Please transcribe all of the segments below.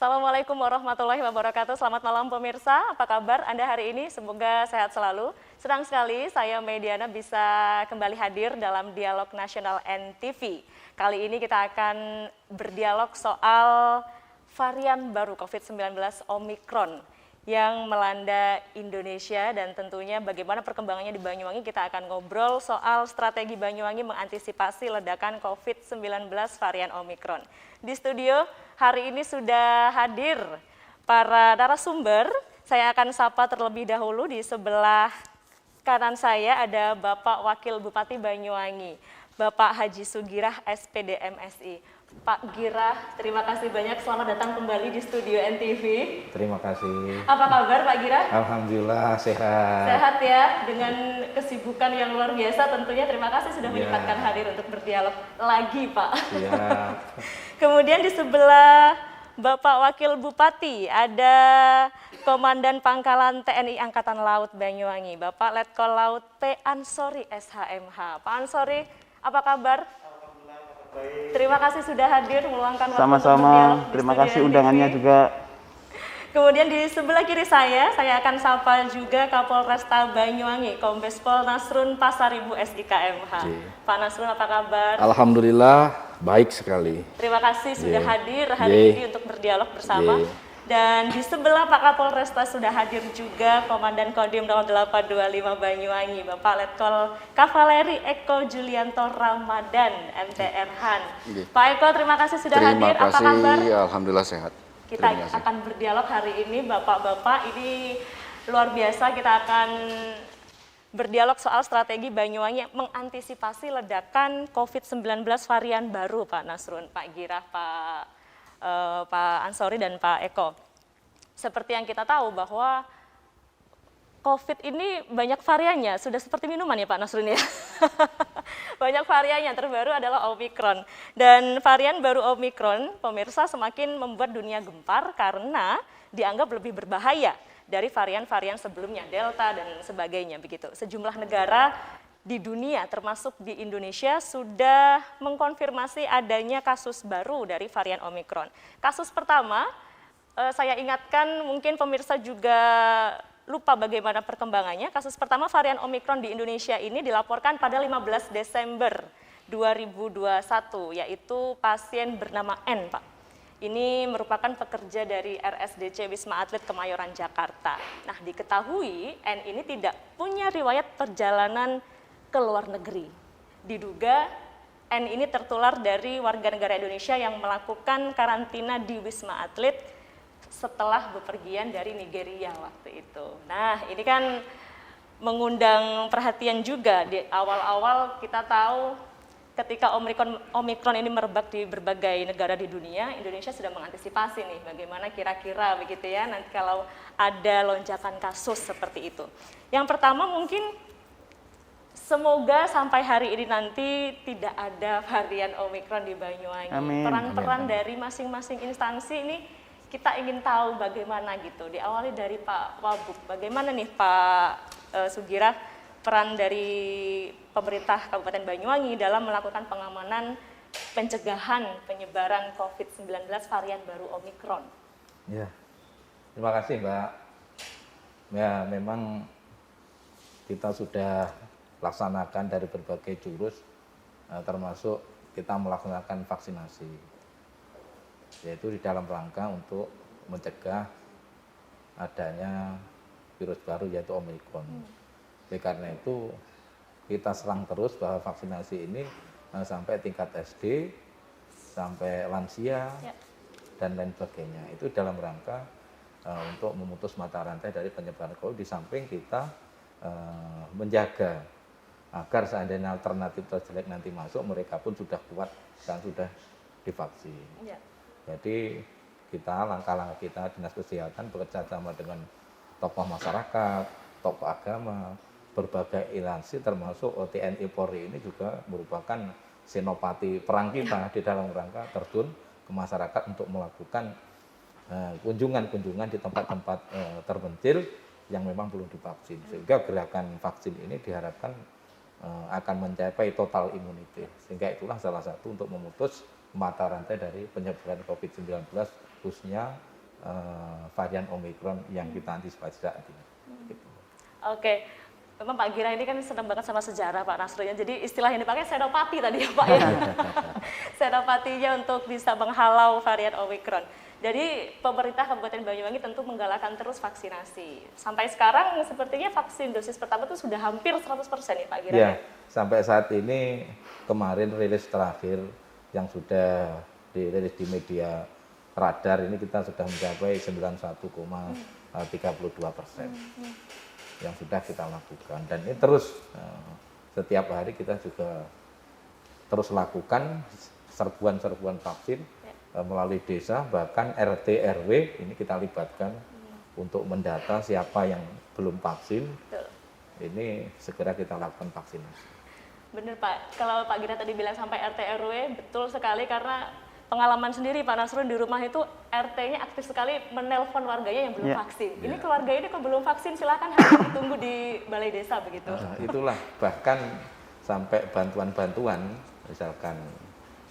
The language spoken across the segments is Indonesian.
Assalamualaikum warahmatullahi wabarakatuh. Selamat malam pemirsa, apa kabar Anda hari ini? Semoga sehat selalu. Senang sekali saya Mediana bisa kembali hadir dalam Dialog Nasional NTV. Kali ini kita akan berdialog soal varian baru COVID-19 Omikron yang melanda Indonesia, dan tentunya bagaimana perkembangannya di Banyuwangi. Kita akan ngobrol soal strategi Banyuwangi mengantisipasi ledakan COVID-19 varian Omikron. Di studio hari ini sudah hadir para narasumber. Saya akan sapa terlebih dahulu. Di sebelah kanan saya ada Bapak Wakil Bupati Banyuwangi, Bapak Haji Sugirah SPD MSI. Pak Girah, terima kasih banyak. Selamat datang kembali di studio NTV. Terima kasih. Apa kabar Pak Girah? Alhamdulillah sehat. Sehat ya, dengan kesibukan yang luar biasa tentunya. Terima kasih sudah menyempatkan hadir untuk berdialog lagi Pak. Iya. Kemudian di sebelah Bapak Wakil Bupati ada Komandan Pangkalan TNI Angkatan Laut Banyuwangi, Bapak Letkol Laut P. Ansori SHMH. Pak Ansori, apa kabar? Terima kasih sudah hadir meluangkan waktu. Sama-sama, terima kasih undangannya juga. Kemudian di sebelah kiri saya akan sapa juga Kapolresta Banyuwangi, Kombes Pol Nasrun Pasaribu SIKMH. Pak Nasrun, apa kabar? Alhamdulillah baik sekali. Terima kasih sudah hadir hari ini untuk berdialog bersama. Dan di sebelah Pak Kapolresta sudah hadir juga Komandan Kodim 0825 Banyuwangi, Bapak Letkol Kavaleri Eko Julianto Ramadan, MTR Han. Pak Eko, terima kasih sudah hadir. Apa kabar? Alhamdulillah sehat. Kita akan berdialog hari ini, Bapak-Bapak. Ini luar biasa, kita akan berdialog soal strategi Banyuwangi mengantisipasi ledakan COVID-19 varian baru, Pak Nasrun, Pak Girah, Pak Ansori dan Pak Eko. Seperti yang kita tahu bahwa COVID ini banyak variannya, sudah seperti minuman ya Pak Nasrun ya. Banyak variannya, terbaru adalah Omikron. Dan varian baru Omikron, pemirsa, semakin membuat dunia gempar karena dianggap lebih berbahaya dari varian-varian sebelumnya, Delta dan sebagainya begitu. Sejumlah negara di dunia termasuk di Indonesia sudah mengkonfirmasi adanya kasus baru dari varian Omikron. Kasus pertama, saya ingatkan mungkin pemirsa juga lupa bagaimana perkembangannya. Kasus pertama varian Omikron di Indonesia ini dilaporkan pada 15 Desember 2021, yaitu pasien bernama N, Pak. Ini merupakan pekerja dari RSDC Wisma Atlet Kemayoran, Jakarta. Nah, diketahui N ini tidak punya riwayat perjalanan ke luar negeri. Diduga N ini tertular dari warga negara Indonesia yang melakukan karantina di Wisma Atlet setelah bepergian dari Nigeria waktu itu. Nah, ini kan mengundang perhatian juga. Di awal-awal kita tahu ketika Omikron ini merebak di berbagai negara di dunia, Indonesia sudah mengantisipasi nih bagaimana kira-kira begitu ya nanti kalau ada lonjakan kasus seperti itu. Yang pertama mungkin semoga sampai hari ini nanti tidak ada varian Omikron di Banyuwangi. Peran-peran dari masing-masing instansi ini kita ingin tahu bagaimana gitu. Diawali dari Pak Wabub, bagaimana nih Pak Sugirah peran dari pemerintah Kabupaten Banyuwangi dalam melakukan pengamanan pencegahan penyebaran COVID-19 varian baru Omikron? Ya, terima kasih Mbak. Ya, memang kita sudah laksanakan dari berbagai jurus, termasuk kita melaksanakan vaksinasi, yaitu di dalam rangka untuk mencegah adanya virus baru yaitu Omikron. Oleh karena itu kita serang terus bahwa vaksinasi ini sampai tingkat SD, sampai lansia, dan lain sebagainya. Itu dalam rangka untuk memutus mata rantai dari penyebaran COVID, di samping kita menjaga agar seandainya alternatif terjelek nanti masuk, mereka pun sudah kuat dan sudah divaksin. Jadi kita, langkah-langkah kita Dinas Kesehatan bekerja sama dengan tokoh masyarakat, tokoh agama, berbagai instansi termasuk TNI Polri ini juga merupakan senopati perang kita di dalam rangka terjun ke masyarakat untuk melakukan kunjungan-kunjungan di tempat-tempat terpencil yang memang belum divaksin. Sehingga gerakan vaksin ini diharapkan akan mencapai total immunity. Sehingga itulah salah satu untuk memutus mata rantai dari penyebaran COVID-19 khususnya varian Omikron yang kita antisipasi saat ini. Gitu. Oke, memang Pak Gira ini kan senang banget sama sejarah Pak Nasrullah. Jadi istilah yang dipakai senopati tadi ya Pak ya. Senopatinya untuk bisa menghalau varian Omikron. Jadi pemerintah Kabupaten Banyuwangi tentu menggalakkan terus vaksinasi. Sampai sekarang sepertinya vaksin dosis pertama itu sudah hampir 100% ya Pak Gira? Ya, sampai saat ini kemarin rilis terakhir yang sudah dirilis di media Radar ini kita sudah mencapai 91,32% yang sudah kita lakukan, dan ini terus setiap hari kita juga terus lakukan serbuan-serbuan vaksin melalui desa, bahkan RT RW ini kita libatkan untuk mendata siapa yang belum vaksin. Betul. Ini segera kita lakukan vaksinasi. Benar Pak, kalau Pak Gira tadi bilang sampai RT RW, betul sekali karena pengalaman sendiri Pak Nasrul di rumah itu RT-nya aktif sekali menelpon warganya yang belum vaksin. Ini keluarga ini kok belum vaksin, silakan harus ditunggu di balai desa begitu. Itulah, bahkan sampai bantuan-bantuan misalkan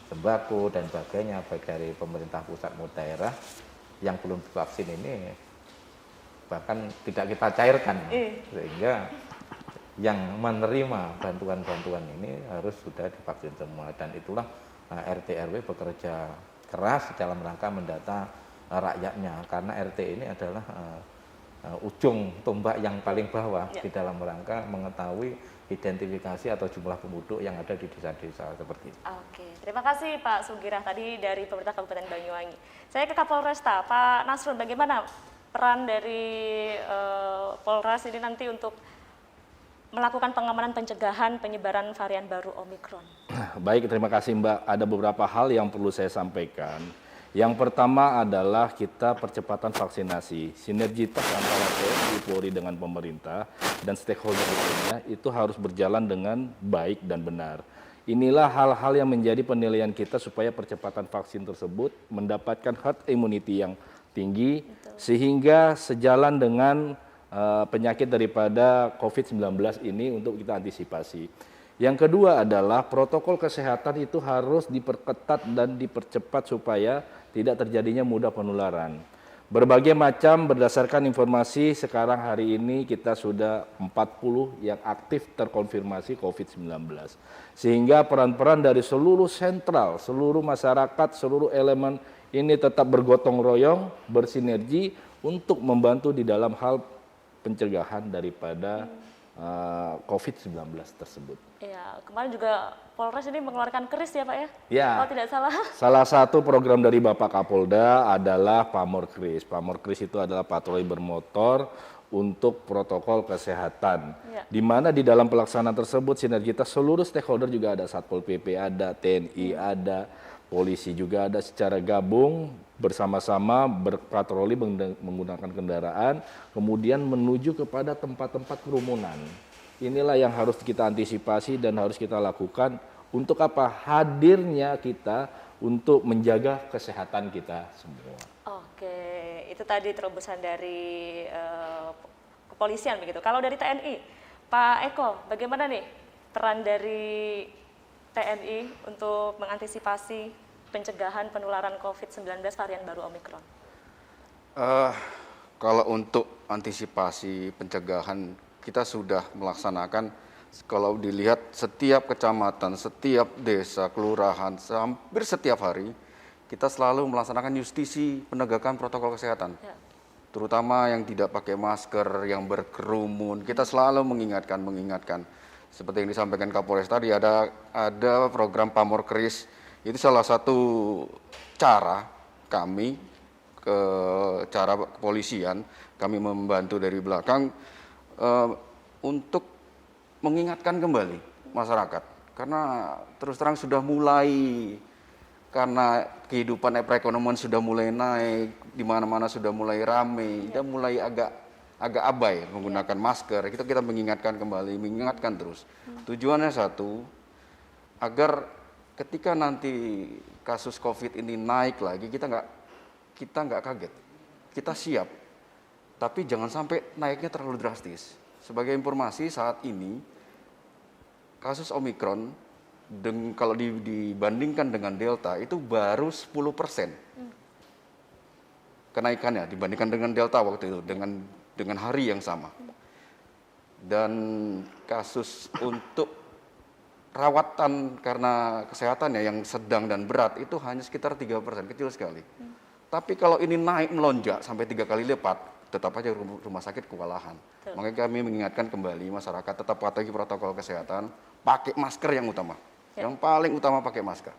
sembako dan sebagainya baik dari pemerintah pusat maupun daerah yang belum divaksin ini bahkan tidak kita cairkan, sehingga yang menerima bantuan-bantuan ini harus sudah divaksin semua, dan itulah RT RW bekerja keras dalam rangka mendata rakyatnya, karena RT ini adalah ujung tombak yang paling bawah di dalam rangka mengetahui identifikasi atau jumlah penduduk yang ada di desa-desa seperti itu. Oke, terima kasih Pak Sugirah tadi dari pemerintah Kabupaten Banyuwangi. Saya ke Kapolresta, Pak Nasrul, bagaimana peran dari Polres ini nanti untuk melakukan pengamanan pencegahan penyebaran varian baru Omikron? Baik, terima kasih Mbak. Ada beberapa hal yang perlu saya sampaikan. Yang pertama adalah kita percepatan vaksinasi. Sinergitas antara TNI, Polri dengan pemerintah dan stakeholder lainnya itu harus berjalan dengan baik dan benar. Inilah hal-hal yang menjadi penilaian kita supaya percepatan vaksin tersebut mendapatkan herd immunity yang tinggi, sehingga sejalan dengan penyakit daripada COVID-19 ini untuk kita antisipasi. Yang kedua adalah protokol kesehatan itu harus diperketat dan dipercepat supaya tidak terjadinya mudah penularan. Berbagai macam berdasarkan informasi sekarang hari ini kita sudah 40 yang aktif terkonfirmasi COVID-19. Sehingga peran-peran dari seluruh sentral, seluruh masyarakat, seluruh elemen ini tetap bergotong royong, bersinergi untuk membantu di dalam hal pencegahan daripada COVID-19 tersebut. Ya, kemarin juga Polres ini mengeluarkan keris ya Pak ya? Ya. Kalau tidak salah. Salah satu program dari Bapak Kapolda adalah Pamorkris. Pamorkris itu adalah patroli bermotor untuk protokol kesehatan. Ya. Di mana di dalam pelaksanaan tersebut sinergitas seluruh stakeholder juga ada, Satpol PP ada, TNI ada, polisi juga ada, secara gabung bersama-sama berpatroli menggunakan kendaraan, kemudian menuju kepada tempat-tempat kerumunan. Inilah yang harus kita antisipasi dan harus kita lakukan untuk apa? Hadirnya kita untuk menjaga kesehatan kita semua. Oke, itu tadi terobosan dari kepolisian begitu. Kalau dari TNI, Pak Eko, bagaimana nih peran dari TNI untuk mengantisipasi pencegahan penularan COVID-19 varian baru Omikron? Kalau untuk antisipasi pencegahan, kita sudah melaksanakan, kalau dilihat setiap kecamatan, setiap desa, kelurahan, hampir setiap hari, kita selalu melaksanakan justisi penegakan protokol kesehatan. Ya. Terutama yang tidak pakai masker, yang berkerumun, kita selalu mengingatkan. Seperti yang disampaikan Kapolres tadi, ada program Pamorkris, itu salah satu cara kami, cara kepolisian, kami membantu dari belakang untuk mengingatkan kembali masyarakat. Karena terus terang sudah mulai, karena kehidupan perekonomian sudah mulai naik, di mana-mana sudah mulai ramai, dan mulai agak abai menggunakan masker. Kita mengingatkan kembali, mengingatkan terus. Tujuannya satu, agar ketika nanti kasus COVID ini naik lagi, kita nggak kaget, kita siap. Tapi jangan sampai naiknya terlalu drastis. Sebagai informasi, saat ini kasus Omikron kalau dibandingkan dengan Delta itu baru 10%. kenaikannya dibandingkan dengan Delta waktu itu dengan hari yang sama. Dan kasus untuk rawatan karena kesehatannya yang sedang dan berat itu hanya sekitar 3%, kecil sekali. Tapi kalau ini naik melonjak sampai 3 kali lipat, tetap aja rumah sakit kewalahan. Betul. Makanya kami mengingatkan kembali masyarakat tetap patuhi protokol kesehatan, pakai masker yang utama. Yang paling utama pakai masker.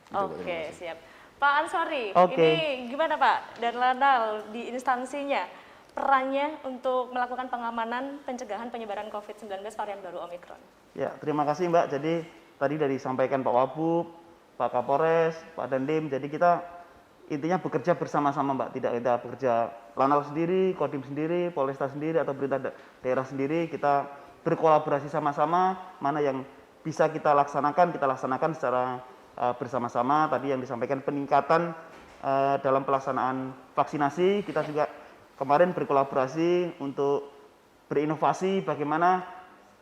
Itu, Pak. Terima Oke, kasih. siap. Pak Ansori, Oke. ini gimana Pak dan Lanal di instansinya perannya untuk melakukan pengamanan pencegahan penyebaran COVID-19 varian baru Omikron? Ya, terima kasih Mbak. Jadi tadi dari disampaikan Pak Wabub, Pak Kapolres, Pak Dandim, jadi kita intinya bekerja bersama-sama Mbak. Tidak kita bekerja Lanal sendiri, Kodim sendiri, Polresta sendiri, atau pemerintah daerah sendiri. Kita berkolaborasi sama-sama, mana yang bisa kita laksanakan secara bersama-sama. Tadi yang disampaikan peningkatan dalam pelaksanaan vaksinasi, kita juga kemarin berkolaborasi untuk berinovasi bagaimana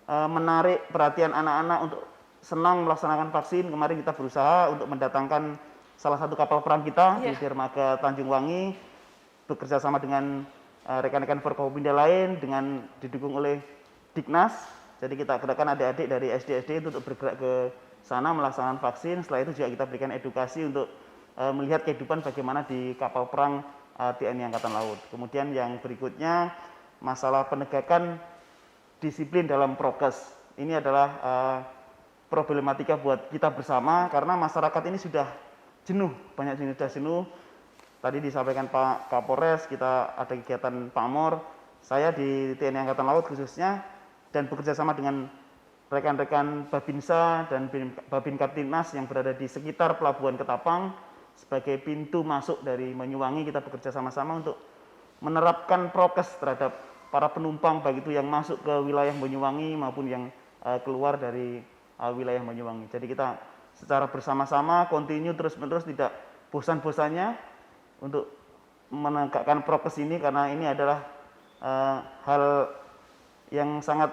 menarik perhatian anak-anak untuk senang melaksanakan vaksin. Kemarin kita berusaha untuk mendatangkan salah satu kapal perang kita di dermaga Tanjung Wangi, bekerja sama dengan rekan-rekan Forkopimda lain, dengan didukung oleh Dignas. Jadi kita gerakkan adik-adik dari SD-SD itu untuk bergerak ke sana melaksanakan vaksin. Setelah itu juga kita berikan edukasi untuk melihat kehidupan bagaimana di kapal perang TNI Angkatan Laut. Kemudian yang berikutnya masalah penegakan disiplin dalam prokes. Ini adalah problematika buat kita bersama karena masyarakat ini sudah jenuh, banyak sudah jenuh. Tadi disampaikan Pak Kapolres, kita ada kegiatan Pamor, saya di TNI Angkatan Laut khususnya, dan bekerja sama dengan rekan-rekan Babinsa dan Babin Kaptimnas yang berada di sekitar Pelabuhan Ketapang sebagai pintu masuk dari Banyuwangi. Kita bekerja sama-sama untuk menerapkan prokes terhadap para penumpang, baik itu yang masuk ke wilayah Banyuwangi maupun yang keluar dari wilayah Banyuwangi. Jadi kita secara bersama-sama, kontinu terus-menerus, tidak bosan-bosannya untuk menegakkan prokes ini, karena ini adalah hal yang sangat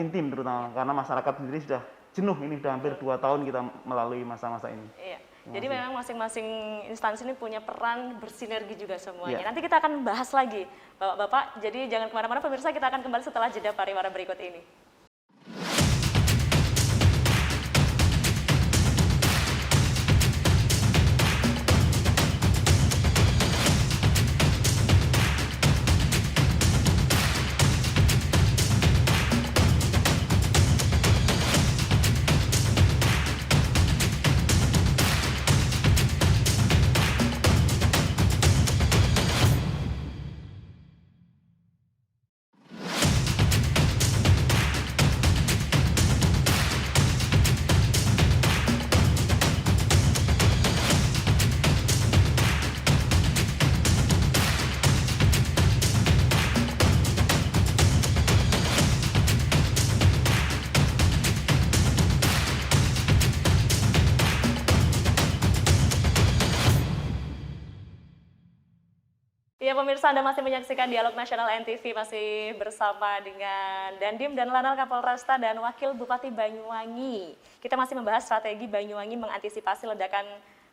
intim, terutama karena masyarakat sendiri sudah jenuh. Ini sudah hampir 2 tahun kita melalui masa-masa ini. Iya. Jadi memang masing-masing instansi ini punya peran bersinergi juga semuanya. Iya. Nanti kita akan bahas lagi, Bapak-Bapak. Jadi jangan kemana-mana pemirsa, kita akan kembali setelah jeda pariwara berikut ini. Ya pemirsa, Anda masih menyaksikan Dialog Nasional NTV, masih bersama dengan Dandim dan Lanal Kapolresta dan Wakil Bupati Banyuwangi. Kita masih membahas strategi Banyuwangi mengantisipasi ledakan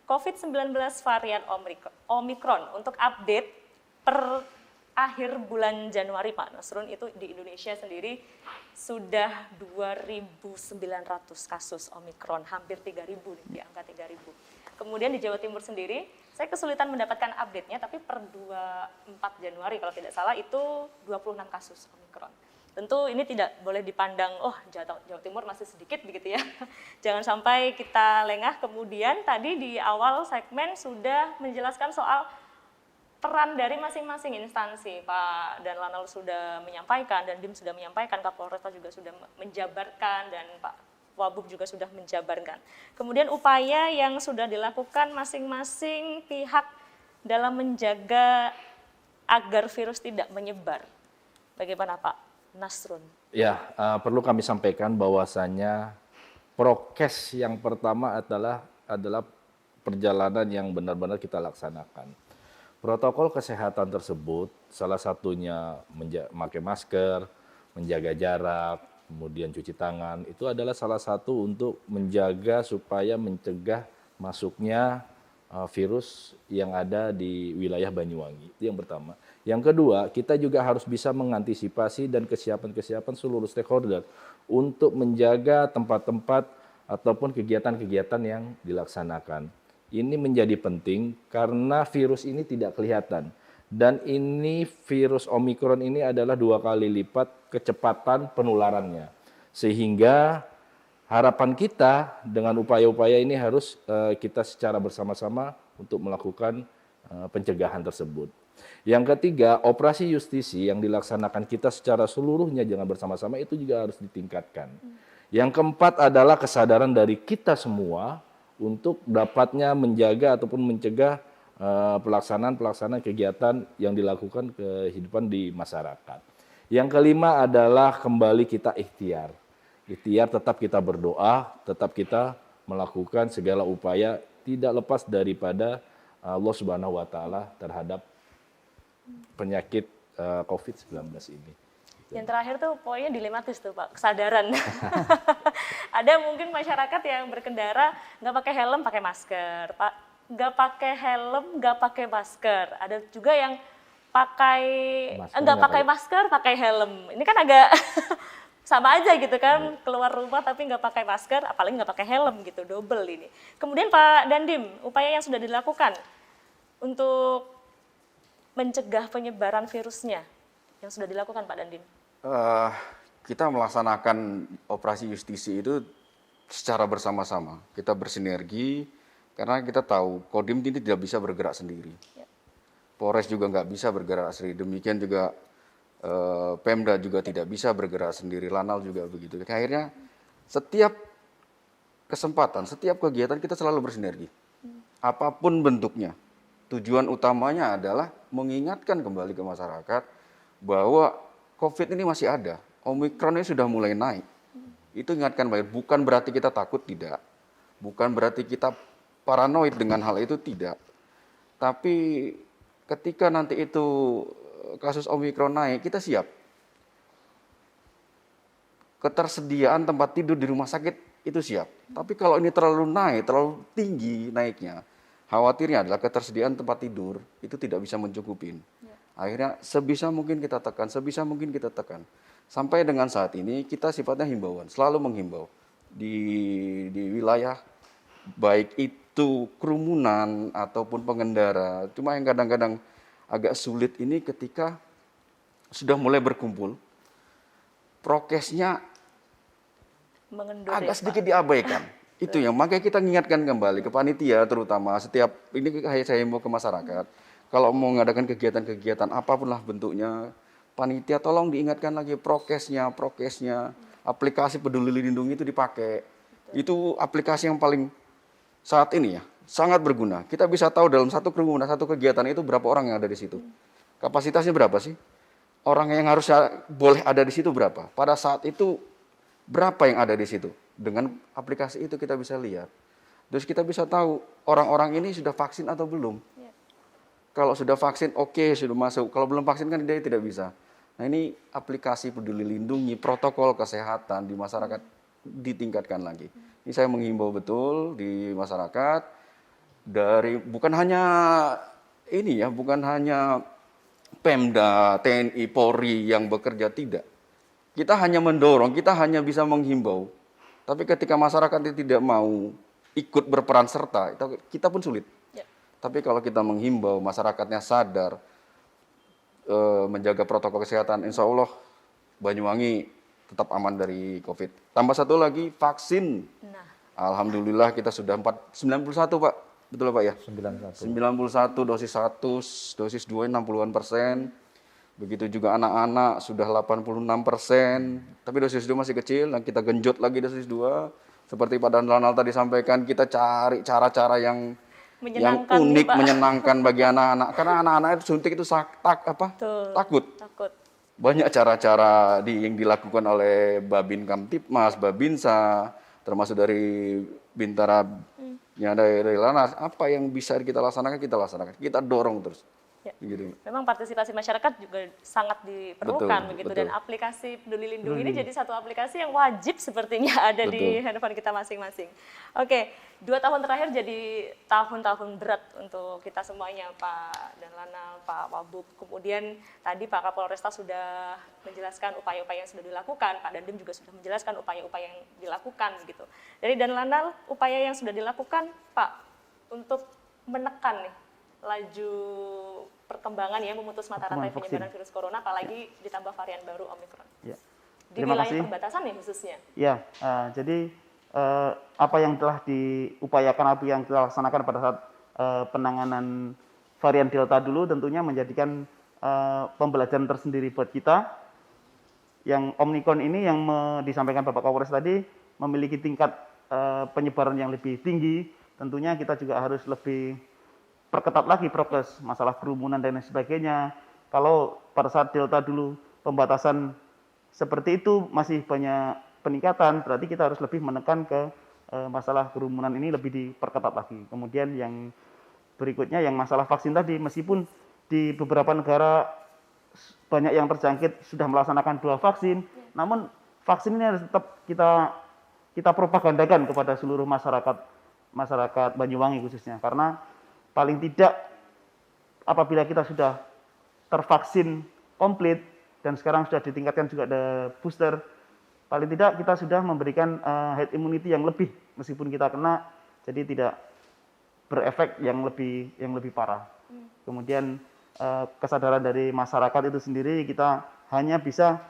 COVID-19 varian Omikron. Untuk update per akhir bulan Januari, Pak Nasrun, itu di Indonesia sendiri sudah 2.900 kasus Omikron, hampir 3.000 di angka 3.000. Kemudian di Jawa Timur sendiri, saya kesulitan mendapatkan update-nya, tapi per 24 Januari kalau tidak salah itu 26 kasus Omikron. Tentu ini tidak boleh dipandang, oh Jawa Timur masih sedikit begitu ya. Jangan sampai kita lengah. Kemudian tadi di awal segmen sudah menjelaskan soal peran dari masing-masing instansi. Pak dan Lanal sudah menyampaikan, dan Dim sudah menyampaikan, Kapolresta juga sudah menjabarkan, dan Pak Wabub juga sudah menjabarkan. Kemudian upaya yang sudah dilakukan masing-masing pihak dalam menjaga agar virus tidak menyebar. Bagaimana Pak Nasrun? Ya, perlu kami sampaikan bahwasannya prokes yang pertama adalah perjalanan yang benar-benar kita laksanakan. Protokol kesehatan tersebut salah satunya memakai masker, menjaga jarak, kemudian cuci tangan, itu adalah salah satu untuk menjaga supaya mencegah masuknya virus yang ada di wilayah Banyuwangi. Itu yang pertama. Yang kedua, kita juga harus bisa mengantisipasi dan kesiapan seluruh stakeholder untuk menjaga tempat-tempat ataupun kegiatan-kegiatan yang dilaksanakan. Ini menjadi penting karena virus ini tidak kelihatan. Dan ini virus Omikron ini adalah 2 kali lipat kecepatan penularannya. Sehingga harapan kita dengan upaya-upaya ini harus kita secara bersama-sama untuk melakukan pencegahan tersebut. Yang ketiga, operasi justisi yang dilaksanakan kita secara seluruhnya jangan bersama-sama itu juga harus ditingkatkan. Yang keempat adalah kesadaran dari kita semua untuk dapatnya menjaga ataupun mencegah pelaksanaan kegiatan yang dilakukan kehidupan di masyarakat. Yang kelima adalah kembali kita ikhtiar. Ikhtiar tetap kita berdoa, tetap kita melakukan segala upaya tidak lepas daripada Allah Subhanahu wa taala terhadap penyakit COVID-19 ini. Yang terakhir tuh poinnya dilematis tuh Pak, kesadaran. Ada mungkin masyarakat yang berkendara nggak pakai helm, pakai masker. Pak, nggak pakai helm, nggak pakai masker. Ada juga yang nggak pakai masker, pakai helm. Ini kan agak sama aja gitu kan, keluar rumah tapi nggak pakai masker, apalagi nggak pakai helm gitu, double ini. Kemudian Pak Dandim, upaya yang sudah dilakukan untuk mencegah penyebaran virusnya yang sudah dilakukan Pak Dandim? Kita melaksanakan operasi justisi itu secara bersama-sama. Kita bersinergi karena kita tahu Kodim ini tidak bisa bergerak sendiri. Ya. Polres juga nggak bisa bergerak sendiri. Demikian juga Pemda juga tidak bisa bergerak sendiri. Lanal juga begitu. Akhirnya setiap kesempatan, setiap kegiatan kita selalu bersinergi. Apapun bentuknya. Tujuan utamanya adalah mengingatkan kembali ke masyarakat bahwa COVID ini masih ada. Omikron ini sudah mulai naik. Itu ingatkan baik, bukan berarti kita takut, tidak. Bukan berarti kita paranoid dengan hal itu, tidak. Tapi ketika nanti itu kasus Omikron naik, kita siap. Ketersediaan tempat tidur di rumah sakit itu siap. Tapi kalau ini terlalu naik, terlalu tinggi naiknya, khawatirnya adalah ketersediaan tempat tidur itu tidak bisa mencukupin. Akhirnya sebisa mungkin kita tekan, Sampai dengan saat ini kita sifatnya himbauan, selalu menghimbau di wilayah baik itu kerumunan ataupun pengendara. Cuma yang kadang-kadang agak sulit ini ketika sudah mulai berkumpul, prokesnya agak sedikit diabaikan. Itu yang makanya kita mengingatkan kembali ke panitia, terutama setiap ini saya mau ke masyarakat, kalau mau mengadakan kegiatan-kegiatan apapun lah bentuknya, panitia tolong diingatkan lagi prokesnya, aplikasi Peduli Lindungi itu dipakai. Itu aplikasi yang paling saat ini ya sangat berguna. Kita bisa tahu dalam satu kerumunan, satu kegiatan itu berapa orang yang ada di situ. Kapasitasnya berapa sih? Orang yang harus boleh ada di situ berapa? Pada saat itu berapa yang ada di situ? Dengan aplikasi itu kita bisa lihat. Terus kita bisa tahu orang-orang ini sudah vaksin atau belum. Ya. Kalau sudah vaksin, oke, sudah masuk. Kalau belum vaksin kan dia tidak bisa. Nah ini aplikasi Peduli Lindungi, protokol kesehatan di masyarakat ditingkatkan lagi. Ini saya menghimbau betul di masyarakat, bukan hanya ini ya, bukan hanya Pemda, TNI, Polri yang bekerja, tidak. Kita hanya mendorong, kita hanya bisa menghimbau. Tapi ketika masyarakat tidak mau ikut berperan serta, kita pun sulit. Ya. Tapi kalau kita menghimbau, masyarakatnya sadar, menjaga protokol kesehatan, insya Allah Banyuwangi tetap aman dari COVID. Tambah satu lagi, vaksin. Nah. Alhamdulillah kita sudah 91 Pak, betul Pak ya? 91 dosis 1, dosis 2 60-an%. Begitu juga anak-anak sudah 86%, tapi dosis 2 masih kecil, dan kita genjot lagi dosis 2. Seperti Pak Danlanal tadi sampaikan, kita cari cara-cara yang unik, menyenangkan bagi anak-anak. Karena anak-anak itu suntik itu takut. Banyak cara-cara yang dilakukan oleh Babin Kamtipmas, Babinsa, termasuk dari Bintara, yang dari Lanas. Apa yang bisa kita laksanakan, kita dorong terus. Ya. Gitu. Memang partisipasi masyarakat juga sangat diperlukan Betul, begitu, betul. dan aplikasi Peduli Lindungi ini jadi satu aplikasi yang wajib sepertinya ada di Betul. handphone kita masing-masing. Oke, 2 tahun terakhir jadi tahun-tahun berat untuk kita semuanya, Pak Danlanal, Pak Wabub. Kemudian tadi Pak Kapolresta sudah menjelaskan upaya-upaya yang sudah dilakukan, Pak Dandim juga sudah menjelaskan upaya-upaya yang dilakukan gitu. Dari Danlanal, upaya yang sudah dilakukan, Pak, untuk menekan nih laju perkembangan ya, memutus mata rantai Perkembangan penyebaran virus corona, apalagi ditambah varian baru Omicron. Ya. Di Terima wilayah kasih. perbatasan nih khususnya. Ya, jadi apa yang telah diupayakan, apa yang kita laksanakan pada saat penanganan varian Delta dulu tentunya menjadikan pembelajaran tersendiri buat kita. Yang Omicron ini yang disampaikan Bapak Kapolres tadi memiliki tingkat penyebaran yang lebih tinggi, tentunya kita juga harus lebih perketat lagi prokes, masalah kerumunan dan lain sebagainya. Kalau pada saat Delta dulu pembatasan seperti itu masih banyak peningkatan, berarti kita harus lebih menekan ke masalah kerumunan ini lebih diperketat lagi. Kemudian yang berikutnya yang masalah vaksin tadi, meskipun di beberapa negara banyak yang terjangkit sudah melaksanakan 2 vaksin, namun vaksin ini harus tetap kita propagandakan kepada seluruh masyarakat Banyuwangi khususnya, karena paling tidak apabila kita sudah tervaksin komplit dan sekarang sudah ditingkatkan juga ada booster, paling tidak kita sudah memberikan herd immunity yang lebih meskipun kita kena, jadi tidak berefek yang lebih parah. Kemudian kesadaran dari masyarakat itu sendiri, kita hanya bisa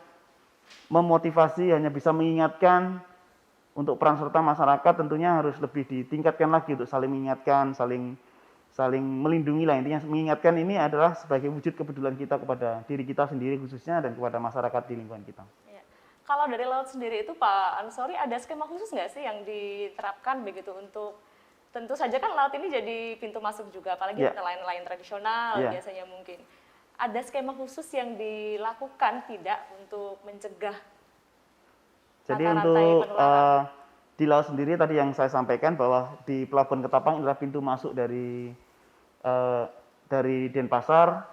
memotivasi, hanya bisa mengingatkan. Untuk peran serta masyarakat tentunya harus lebih ditingkatkan lagi untuk saling mengingatkan, saling melindungi lah. Intinya mengingatkan ini adalah sebagai wujud kepedulian kita kepada diri kita sendiri khususnya dan kepada masyarakat di lingkungan kita. Ya. Kalau dari laut sendiri itu Pak Ansori, ada skema khusus nggak sih yang diterapkan begitu untuk, tentu saja kan laut ini jadi pintu masuk juga, apalagi nelayan-nelayan tradisional biasanya mungkin. Ada skema khusus yang dilakukan tidak untuk mencegah Jadi rantai-rantai untuk penularan? di laut sendiri tadi yang saya sampaikan bahwa di Pelabuhan Ketapang adalah pintu masuk dari Denpasar,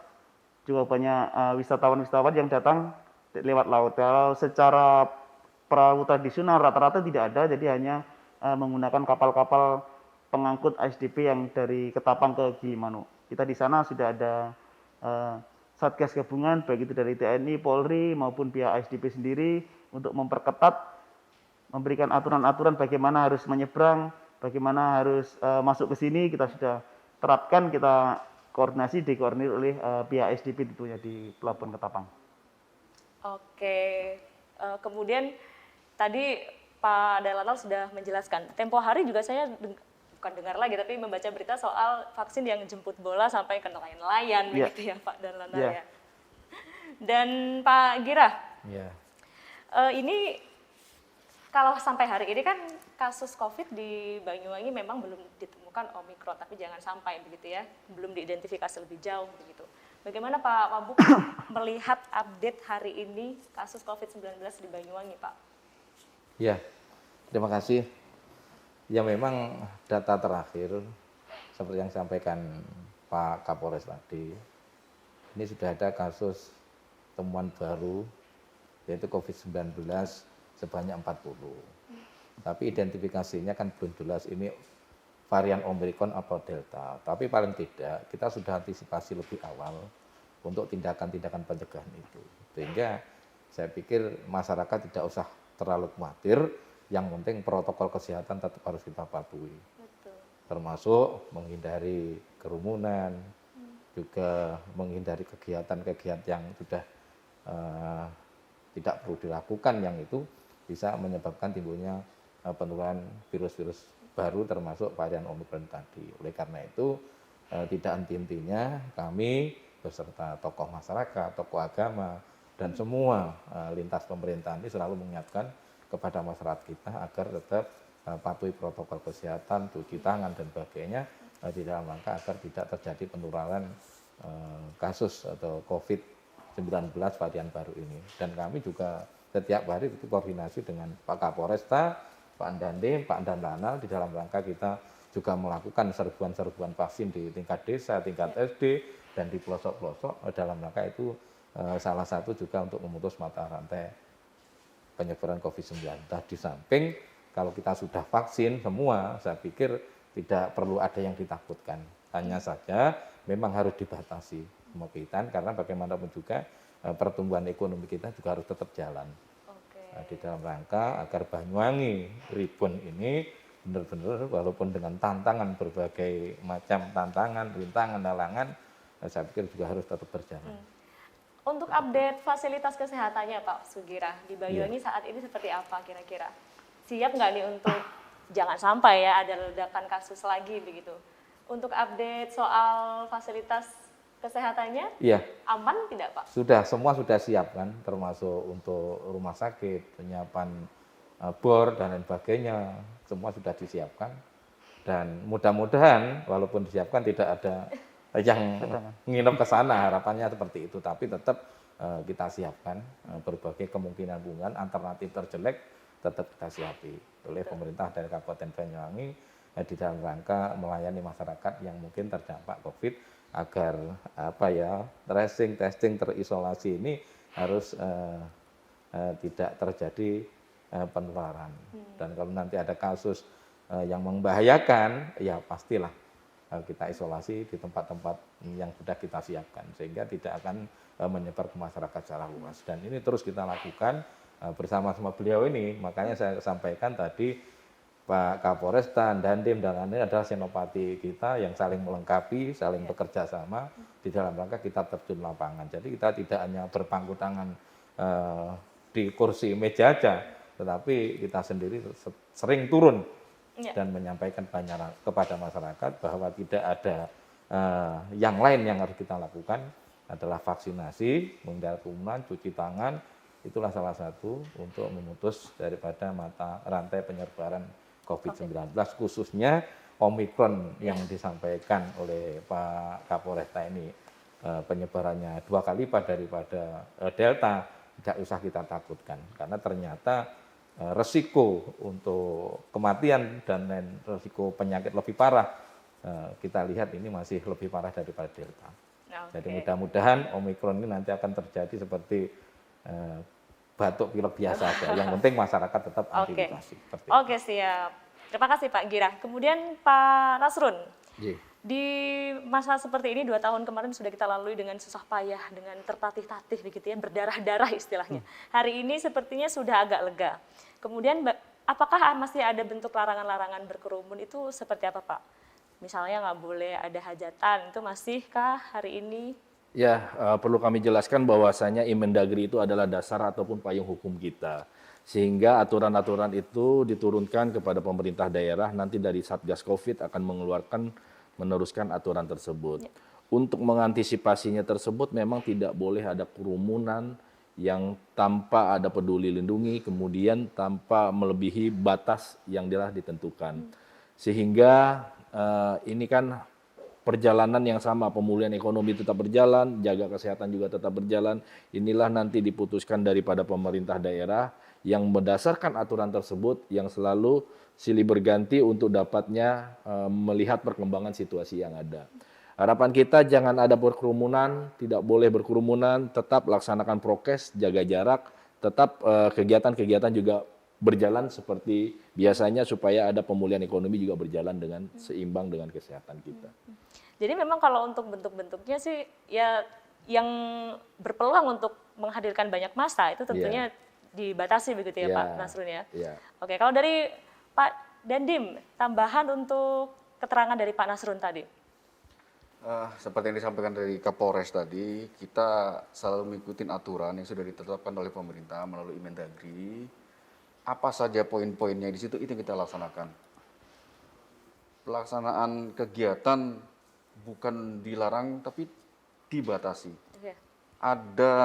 juga banyak wisatawan-wisatawan yang datang lewat laut. Kalau secara perahu tradisional rata-rata tidak ada, jadi hanya menggunakan kapal-kapal pengangkut ASDP yang dari Ketapang ke Gilimanuk. Kita di sana sudah ada Satgas Gabungan, baik itu dari TNI, Polri maupun pihak ASDP sendiri untuk memperketat, memberikan aturan-aturan bagaimana harus menyeberang, bagaimana harus masuk ke sini, kita sudah terapkan, kita koordinasi, dikoordinir oleh pihak ASDP tentunya di Pelabuhan Ketapang. Oke, kemudian tadi Pak Danlanal sudah menjelaskan, tempo hari juga saya bukan dengar lagi, tapi membaca berita soal vaksin yang jemput bola sampai ke nelayan-nelayan, begitu ya Pak Danlanal ya. Dan Pak Gira, ini kalau sampai hari ini kan kasus COVID di Banyuwangi memang belum ditemukan Omicron, tapi jangan sampai begitu ya, belum diidentifikasi lebih jauh begitu. Bagaimana Pak Wabub melihat update hari ini kasus COVID-19 di Banyuwangi, Pak? Ya, terima kasih. Ya memang data terakhir seperti yang disampaikan Pak Kapolres tadi, ini sudah ada kasus temuan baru yaitu COVID-19 sebanyak 40. Tapi identifikasinya kan belum jelas ini varian Omicron atau Delta. Tapi paling tidak kita sudah antisipasi lebih awal untuk tindakan-tindakan pencegahan itu. Sehingga saya pikir masyarakat tidak usah terlalu khawatir, yang penting protokol kesehatan tetap harus kita patuhi. Betul. Termasuk menghindari kerumunan, juga menghindari kegiatan-kegiatan yang sudah tidak perlu dilakukan, yang itu bisa menyebabkan timbulnya penularan virus-virus baru termasuk varian Omicron tadi. Oleh karena itu tidak henti-hentinya kami beserta tokoh masyarakat, tokoh agama, dan semua lintas pemerintahan ini selalu mengingatkan kepada masyarakat kita agar tetap patuhi protokol kesehatan, cuci tangan dan sebagainya di dalam rangka agar tidak terjadi penularan kasus atau COVID-19 varian baru ini. Dan kami juga setiap hari itu koordinasi dengan Pak Kapolresta, Pak Dandim, Pak Danlanal di dalam rangka kita juga melakukan serbuan-serbuan vaksin di tingkat desa, tingkat SD, dan di pelosok-pelosok dalam rangka itu salah satu juga untuk memutus mata rantai penyebaran COVID-19. Di samping kalau kita sudah vaksin semua, saya pikir tidak perlu ada yang ditakutkan. Hanya saja memang harus dibatasi mobilitas karena bagaimanapun juga pertumbuhan ekonomi kita juga harus tetap jalan. Di dalam rangka agar Banyuwangi Ribon ini benar-benar walaupun dengan tantangan berbagai macam tantangan, rintangan, halangan, saya pikir juga harus tetap berjalan. Untuk update fasilitas kesehatannya Pak Sugira di Banyuwangi saat ini seperti apa kira-kira? Siap nggak nih untuk jangan sampai ya ada ledakan kasus lagi begitu? Untuk update soal fasilitas kesehatannya, aman tidak Pak? Semua sudah siap kan, termasuk untuk rumah sakit, penyiapan bor dan lain sebagainya, semua sudah disiapkan. Dan mudah-mudahan walaupun disiapkan tidak ada yang nginep ke sana, harapannya seperti itu. Tapi tetap kita siapkan berbagai kemungkinan alternatif terjelek tetap kita siapi oleh pemerintah dari Kabupaten Banyuwangi di dalam rangka melayani masyarakat yang mungkin terdampak COVID agar tracing, testing, terisolasi ini harus tidak terjadi penularan. Dan kalau nanti ada kasus yang membahayakan, ya pastilah kita isolasi di tempat-tempat yang sudah kita siapkan sehingga tidak akan menyebar ke masyarakat secara luas. Dan ini terus kita lakukan bersama-sama beliau ini. Makanya saya sampaikan tadi Pak Kapolresta, Dandim, dan lain-lain adalah senopati kita yang saling melengkapi, saling bekerja sama di dalam rangka kita terjun lapangan. Jadi kita tidak hanya berpangku tangan di kursi meja aja, tetapi kita sendiri sering turun dan menyampaikan kepada masyarakat bahwa tidak ada yang lain yang harus kita lakukan adalah vaksinasi, menghindari kerumunan, cuci tangan, itulah salah satu untuk memutus daripada mata rantai penyebaran COVID-19, khususnya Omikron yang disampaikan oleh Pak Kapolresta ini penyebarannya 2 kali lipat daripada Delta, tidak usah kita takutkan karena ternyata resiko untuk kematian dan resiko penyakit lebih parah kita lihat ini masih lebih parah daripada Delta. Jadi mudah-mudahan Omikron ini nanti akan terjadi seperti batuk pilek biasa aja. Yang penting masyarakat tetap antisipasi. Oke, siap. Terima kasih Pak Gira. Kemudian Pak Nasrun, di masa seperti ini 2 tahun kemarin sudah kita lalui dengan susah payah, dengan tertatih-tatih begitu ya, berdarah-darah istilahnya. Hari ini sepertinya sudah agak lega. Kemudian apakah masih ada bentuk larangan-larangan berkerumun itu seperti apa Pak? Misalnya nggak boleh ada hajatan, itu masihkah hari ini? Ya, perlu kami jelaskan bahwasanya Imendagri itu adalah dasar ataupun payung hukum kita. Sehingga aturan-aturan itu diturunkan kepada pemerintah daerah, nanti dari Satgas Covid akan meneruskan aturan tersebut. Untuk mengantisipasinya tersebut memang tidak boleh ada kerumunan yang tanpa ada peduli lindungi, kemudian tanpa melebihi batas yang telah ditentukan. Sehingga ini kan perjalanan yang sama, pemulihan ekonomi tetap berjalan, jaga kesehatan juga tetap berjalan. Inilah nanti diputuskan daripada pemerintah daerah yang berdasarkan aturan tersebut yang selalu silih berganti untuk dapatnya melihat perkembangan situasi yang ada. Harapan kita jangan ada berkerumunan, tidak boleh berkerumunan, tetap laksanakan prokes, jaga jarak, tetap kegiatan-kegiatan juga berjalan seperti biasanya supaya ada pemulihan ekonomi juga berjalan dengan seimbang dengan kesehatan kita. Jadi memang kalau untuk bentuk-bentuknya sih ya yang berpeluang untuk menghadirkan banyak massa itu tentunya dibatasi begitu ya Pak Nasrun ya. Oke, kalau dari Pak Dandim, tambahan untuk keterangan dari Pak Nasrun tadi. Seperti yang disampaikan dari Kapolres tadi, kita selalu mengikuti aturan yang sudah ditetapkan oleh pemerintah melalui Imendagri. Apa saja poin-poinnya di situ itu yang kita laksanakan. Pelaksanaan kegiatan bukan dilarang tapi dibatasi. Ada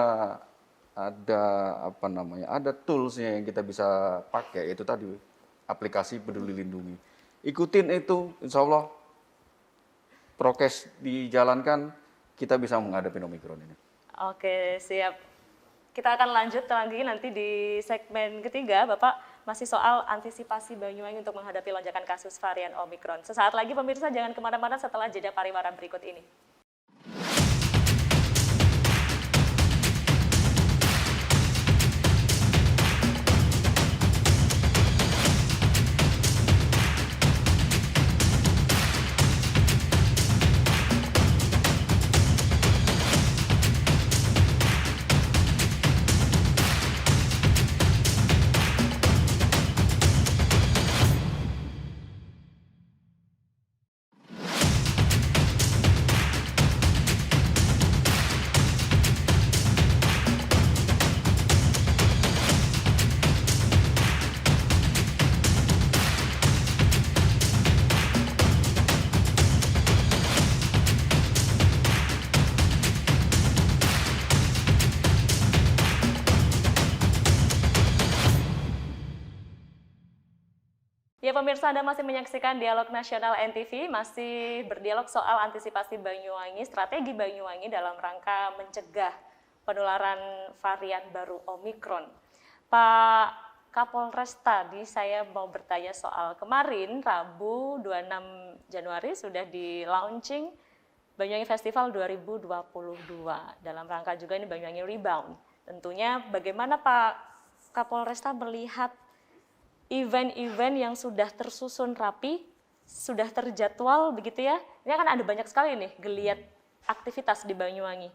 ada toolsnya yang kita bisa pakai, itu tadi aplikasi Peduli Lindungi. Ikutin itu, insya Allah prokes dijalankan, kita bisa menghadapi Omikron ini. Oke, siap. Kita akan lanjut lagi nanti di segmen ketiga, Bapak, masih soal antisipasi Banyuwangi untuk menghadapi lonjakan kasus varian Omikron. Sesaat lagi pemirsa jangan kemana-mana setelah jeda pariwara berikut ini. Ya pemirsa, Anda masih menyaksikan Dialog Nasional NTV, masih berdialog soal antisipasi Banyuwangi, strategi Banyuwangi dalam rangka mencegah penularan varian baru Omikron. Pak Kapolres, tadi saya mau bertanya soal kemarin, Rabu 26 Januari sudah di launching Banyuwangi Festival 2022. Dalam rangka juga ini Banyuwangi Rebound. Tentunya bagaimana Pak Kapolresta melihat event-event yang sudah tersusun rapi, sudah terjadwal begitu ya. Ini kan ada banyak sekali nih geliat aktivitas di Banyuwangi.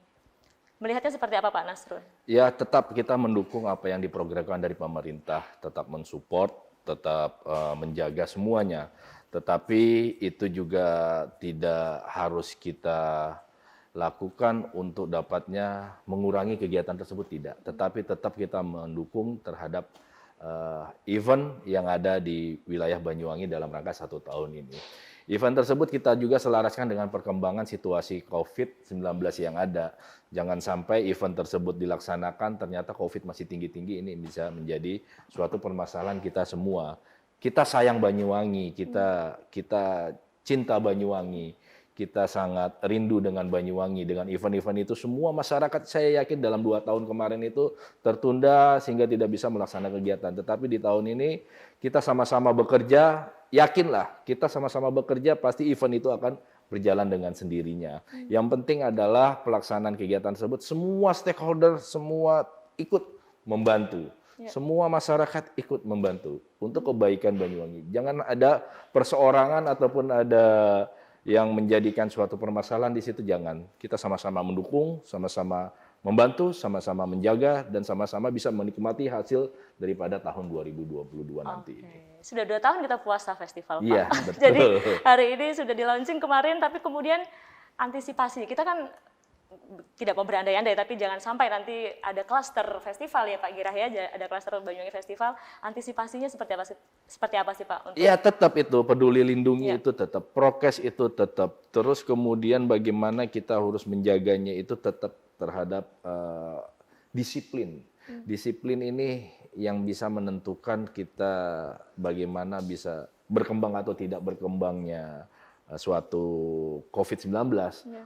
Melihatnya seperti apa Pak Nasrun? Ya, tetap kita mendukung apa yang diprogramkan dari pemerintah, tetap mensupport, tetap menjaga semuanya. Tetapi itu juga tidak harus kita lakukan untuk dapatnya mengurangi kegiatan tersebut, tidak. Tetapi tetap kita mendukung terhadap event yang ada di wilayah Banyuwangi dalam rangka 1 tahun ini. Event tersebut kita juga selaraskan dengan perkembangan situasi COVID-19 yang ada. Jangan sampai event tersebut dilaksanakan ternyata COVID masih tinggi-tinggi, ini bisa menjadi suatu permasalahan kita semua. Kita sayang Banyuwangi, kita cinta Banyuwangi. Kita sangat rindu dengan Banyuwangi, dengan event-event itu. Semua masyarakat saya yakin dalam 2 tahun kemarin itu tertunda sehingga tidak bisa melaksanakan kegiatan. Tetapi di tahun ini kita sama-sama bekerja, yakinlah kita sama-sama bekerja pasti event itu akan berjalan dengan sendirinya. Yang penting adalah pelaksanaan kegiatan tersebut, semua stakeholder, semua ikut membantu. Semua masyarakat ikut membantu untuk kebaikan Banyuwangi. Jangan ada perseorangan ataupun ada yang menjadikan suatu permasalahan di situ, jangan. Kita sama-sama mendukung, sama-sama membantu, sama-sama menjaga, dan sama-sama bisa menikmati hasil daripada tahun 2022 nanti. Sudah 2 tahun kita puasa festival, Pak. Iya, betul. Jadi hari ini sudah di launching kemarin, tapi kemudian antisipasi. Kita kan tidak mau berandai-andai, tapi jangan sampai nanti ada klaster festival ya Pak Girah ya, ada klaster Banyuwangi Festival. Antisipasinya seperti apa sih Pak? Ya tetap itu, peduli lindungi itu tetap, prokes itu tetap. Terus kemudian bagaimana kita harus menjaganya itu tetap terhadap disiplin. Disiplin ini yang bisa menentukan kita bagaimana bisa berkembang atau tidak berkembangnya suatu COVID-19.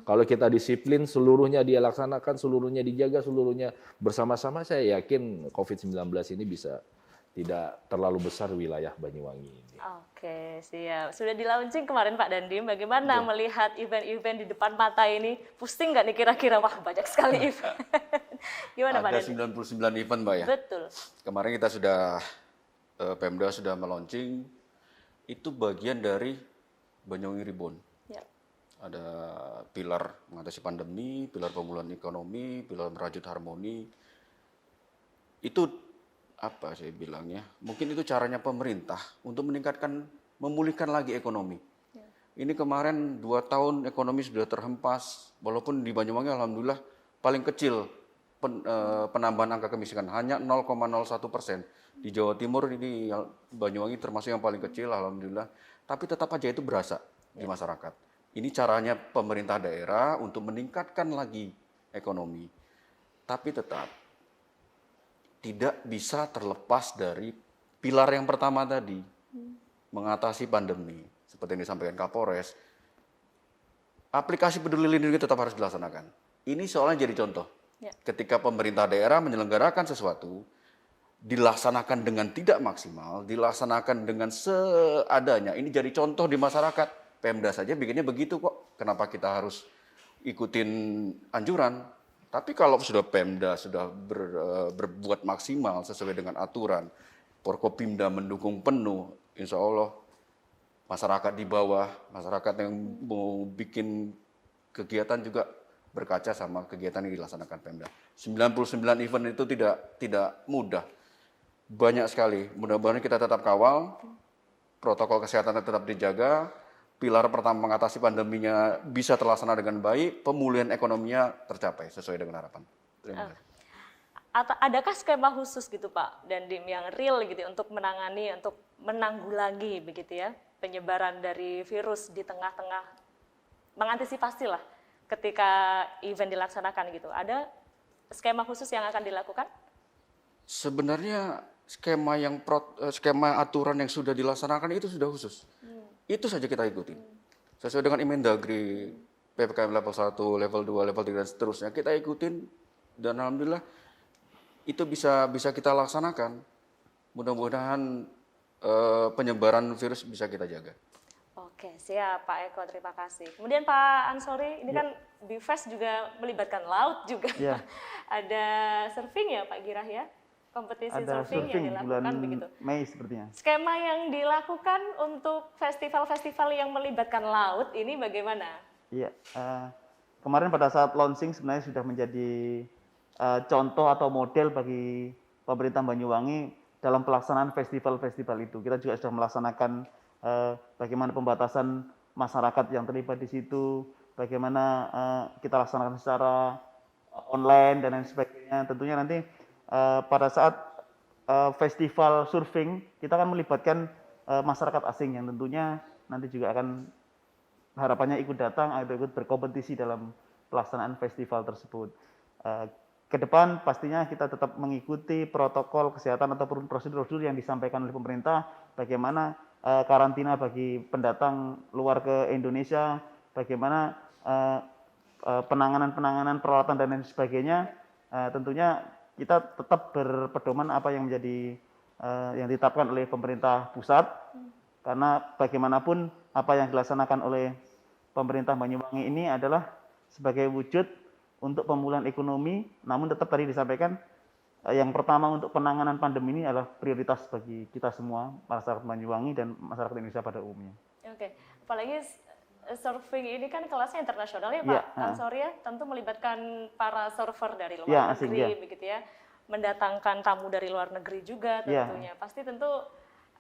Kalau kita disiplin, seluruhnya dia laksanakan, seluruhnya dijaga, seluruhnya bersama-sama, saya yakin COVID-19 ini bisa tidak terlalu besar wilayah Banyuwangi ini. Oke, siap. Sudah di launching kemarin Pak Dandim, bagaimana melihat event-event di depan mata ini? Pusing nggak nih kira-kira? Wah, banyak sekali event. Gimana Pak Dandim? Ada 99 event Mbak ya? Betul. Kemarin kita sudah, Pemda sudah meluncing, itu bagian dari Banyuwangi Rebound. Ya. Ada pilar mengatasi pandemi, pilar pemulihan ekonomi, pilar merajut harmoni. Itu apa saya bilangnya? Mungkin itu caranya pemerintah untuk meningkatkan, memulihkan lagi ekonomi. Ya. Ini kemarin 2 tahun ekonomi sudah terhempas, walaupun di Banyuwangi alhamdulillah paling kecil penambahan angka kemiskinan hanya 0,01%. Di Jawa Timur ini Banyuwangi termasuk yang paling kecil alhamdulillah. Tapi tetap aja itu berasa di masyarakat. Ini caranya pemerintah daerah untuk meningkatkan lagi ekonomi. Tapi tetap tidak bisa terlepas dari pilar yang pertama tadi, mengatasi pandemi. Seperti yang disampaikan Kapolres, aplikasi peduli lindungi tetap harus dilaksanakan. Ini soalnya jadi contoh. Ketika pemerintah daerah menyelenggarakan sesuatu, dilaksanakan dengan tidak maksimal, dilaksanakan dengan seadanya. Ini jadi contoh di masyarakat. Pemda saja bikinnya begitu kok. Kenapa kita harus ikutin anjuran? Tapi kalau sudah Pemda sudah berbuat maksimal sesuai dengan aturan, Forkopimda mendukung penuh, insya Allah masyarakat di bawah, masyarakat yang mau bikin kegiatan juga berkaca sama kegiatan yang dilaksanakan Pemda. 99 event itu tidak mudah. Banyak sekali, mudah-mudahan kita tetap kawal, protokol kesehatan tetap dijaga, pilar pertama mengatasi pandeminya bisa terlaksana dengan baik, pemulihan ekonominya tercapai sesuai dengan harapan. Terima kasih. Adakah skema khusus gitu Pak Dandim yang real gitu untuk menangani, untuk menanggulangi begitu ya penyebaran dari virus di tengah-tengah, mengantisipasi lah ketika event dilaksanakan gitu? Ada skema khusus yang akan dilakukan? Sebenarnya skema aturan yang sudah dilaksanakan itu sudah khusus. Itu saja kita ikutin. Sesuai dengan Imendagri, PPKM level 1, level 2, level 3 dan seterusnya kita ikutin dan alhamdulillah itu bisa kita laksanakan. Mudah-mudahan penyebaran virus bisa kita jaga. Oke, siap Pak Eko, terima kasih. Kemudian Pak Ansori, ini kan BeFest juga melibatkan laut juga. Ya. Ada surfing ya Pak Girah ya? Kompetisi Ada surfing yang surfing dilakukan bulan begitu. Mei sepertinya. Skema yang dilakukan untuk festival-festival yang melibatkan laut ini bagaimana? Iya, kemarin pada saat launching sebenarnya sudah menjadi contoh atau model bagi pemerintah Banyuwangi dalam pelaksanaan festival-festival itu. Kita juga sudah melaksanakan bagaimana pembatasan masyarakat yang terlibat di situ, bagaimana kita laksanakan secara online dan lain sebagainya. Tentunya nanti pada saat festival surfing kita akan melibatkan masyarakat asing yang tentunya nanti juga akan harapannya ikut datang atau ikut berkompetisi dalam pelaksanaan festival tersebut. Ke depan pastinya kita tetap mengikuti protokol kesehatan ataupun prosedur-prosedur yang disampaikan oleh pemerintah, bagaimana karantina bagi pendatang luar ke Indonesia, bagaimana penanganan peralatan dan lain sebagainya. Tentunya kita tetap berpedoman apa yang menjadi yang ditetapkan oleh pemerintah pusat, karena bagaimanapun apa yang dilaksanakan oleh pemerintah Banyuwangi ini adalah sebagai wujud untuk pemulihan ekonomi, namun tetap tadi disampaikan yang pertama untuk penanganan pandemi ini adalah prioritas bagi kita semua, masyarakat Banyuwangi dan masyarakat Indonesia pada umumnya. Oke, apalagi surfing ini kan kelasnya internasional ya Pak Ansori ya, tentu melibatkan para surfer dari luar negeri begitu ya, mendatangkan tamu dari luar negeri juga tentunya. Pasti tentu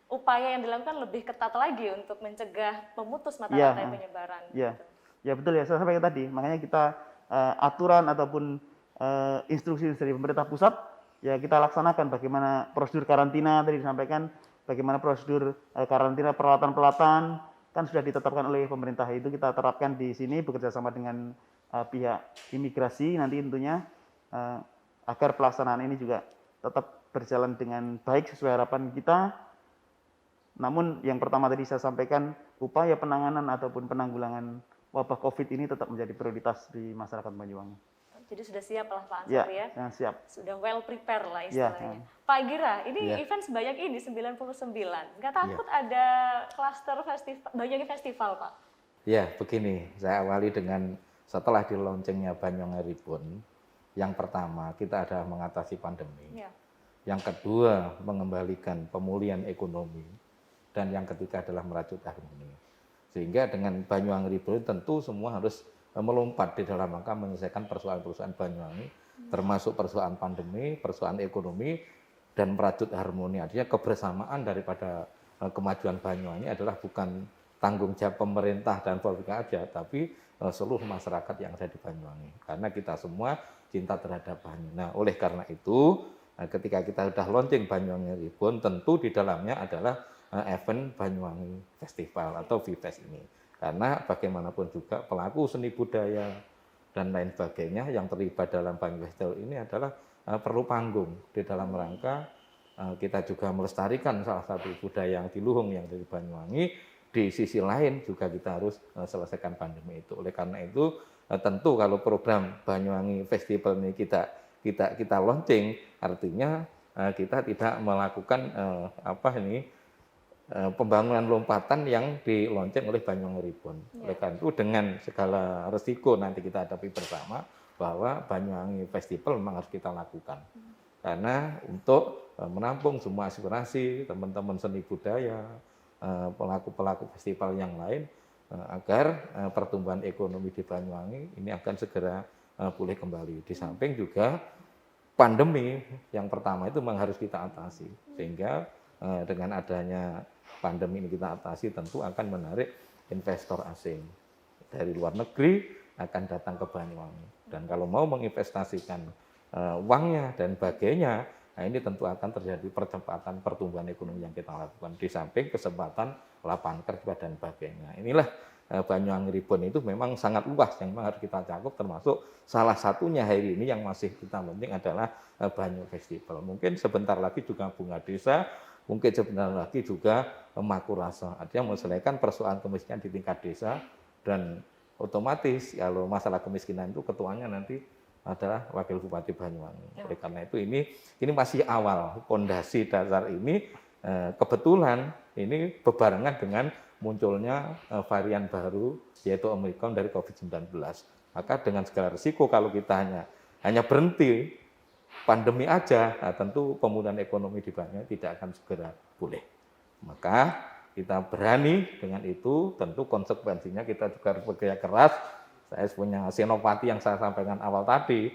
upaya yang dilakukan lebih ketat lagi untuk mencegah memutus mata rantai penyebaran. Gitu. Ya betul ya, saya sampaikan tadi, makanya kita aturan ataupun instruksi dari pemerintah pusat ya kita laksanakan, bagaimana prosedur karantina tadi disampaikan, bagaimana prosedur karantina peralatan kan sudah ditetapkan oleh pemerintah, itu kita terapkan di sini bekerja sama dengan pihak imigrasi nanti tentunya agar pelaksanaan ini juga tetap berjalan dengan baik sesuai harapan kita. Namun yang pertama tadi saya sampaikan, upaya penanganan ataupun penanggulangan wabah COVID ini tetap menjadi prioritas di masyarakat Banyuwangi. Jadi sudah siap lah Pak Ansori ya? Ya, siap. Sudah well prepare lah istilahnya. Pak Gira, ini event sebanyak ini 99. Nggak takut ada klaster festival, Banyuwangi Festival Pak? Ya, begini, saya awali dengan setelah di launchingnya Banyuwangi Ribon, yang pertama kita adalah mengatasi pandemi. Yang kedua, mengembalikan pemulihan ekonomi. Dan yang ketiga adalah merajut harmoni. Sehingga dengan Banyuwangi Ribon tentu semua harus melompat di dalam rangka menyelesaikan persoalan-persoalan Banyuwangi, termasuk persoalan pandemi, persoalan ekonomi, dan merajut harmoni. Artinya kebersamaan daripada kemajuan Banyuwangi adalah bukan tanggung jawab pemerintah dan politik aja, tapi seluruh masyarakat yang ada di Banyuwangi. Karena kita semua cinta terhadap Banyu. Nah, oleh karena itu, ketika kita sudah launching Banyuwangi Ribon, tentu di dalamnya adalah event Banyuwangi Festival atau BeFest ini. Karena bagaimanapun juga pelaku seni budaya dan lain sebagainya yang terlibat dalam Banyuwangi Festival ini adalah perlu panggung di dalam rangka kita juga melestarikan salah satu budaya yang diluhung yang dari Banyuwangi. Di sisi lain juga kita harus selesaikan pandemi itu. Oleh karena itu tentu kalau program Banyuwangi Festival ini kita launching, artinya kita tidak melakukan pembangunan lompatan yang dilonceng oleh Banyuwangi Ribon. Oleh karena itu dengan segala resiko nanti kita hadapi bersama bahwa Banyuwangi Festival memang harus kita lakukan. Karena untuk menampung semua aspirasi teman-teman seni budaya, pelaku-pelaku festival yang lain, agar pertumbuhan ekonomi di Banyuwangi ini akan segera pulih kembali. Di samping juga pandemi yang pertama itu memang harus kita atasi. Sehingga dengan adanya pandemi ini kita atasi tentu akan menarik investor asing dari luar negeri akan datang ke Banyuwangi. Dan kalau mau menginvestasikan uangnya dan bagainya, nah ini tentu akan terjadi percepatan pertumbuhan ekonomi yang kita lakukan. Di samping kesempatan lapangan kerja dan bagainya. Inilah Banyuwangi Ribon itu memang sangat luas yang memang harus kita cakup, termasuk salah satunya hari ini yang masih kita penting adalah Banyu Festival. Mungkin sebentar lagi juga Bunga Desa, mungkin sebentar lagi juga Makurasa. Artinya menyelesaikan persoalan kemiskinan di tingkat desa, dan otomatis kalau masalah kemiskinan itu ketuanya nanti adalah Wakil Bupati Banyuwangi. Oleh karena itu ini masih awal, pondasi dasar ini kebetulan ini bebarengan dengan munculnya varian baru yaitu Omikron dari COVID-19. Maka dengan segala risiko kalau kita hanya berhenti pandemi aja, nah tentu pemulihan ekonomi di Banyuwangi tidak akan segera pulih. Maka kita berani dengan itu, tentu konsekuensinya kita juga harus bekerja keras. Saya punya senopati yang saya sampaikan awal tadi,